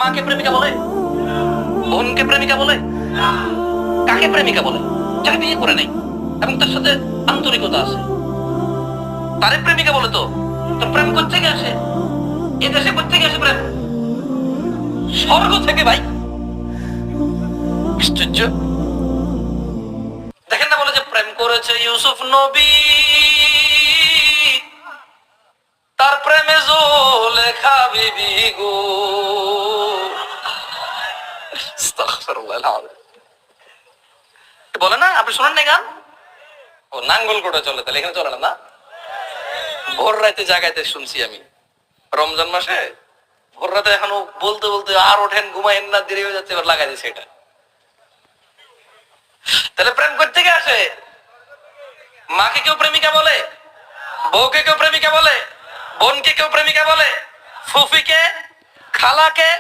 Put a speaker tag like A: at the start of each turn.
A: মাকে প্রেমিকা বলে? বোনকে প্রেমিকা বলে? কাকে প্রেমিকা বলে? যাকে বিয়ে করে নেই এবং তার সাথে আন্তরিকতা আছে, তারে প্রেমিকা বলে। তো তো প্রেম করতে গিয়ে আসে, এ দেশে করতে গিয়ে আসে প্রেম স্বর্গ থেকে ভাই। আশ্চর্য। দেখেন না, বলে যে প্রেম করেছে ইউসুফ নবী, তার প্রেমে জুলেখা বিবি গো। বলে না, আপনি শোনেন না গান? ও নাঙ্গল করে চলে, তাহলে এখানে চলে না? ভোর রাতে জাগাইতে শুনছি আমি রমজান মাসে, ভোর রাতে এখনো বলতে বলতে আর ওঠেন, ঘুমাইন না, দেরি হয়ে যাচ্ছে, এবার লাগাই দিছে এটা। তাহলে প্রেম করতে গিয়ে আসে। মাকে কেউ প্রেমিকা বলে? বউকে কেউ প্রেমিকা বলে? বোনকে কেউ প্রেমিকা বলে? ফুফিকে, খালাকে,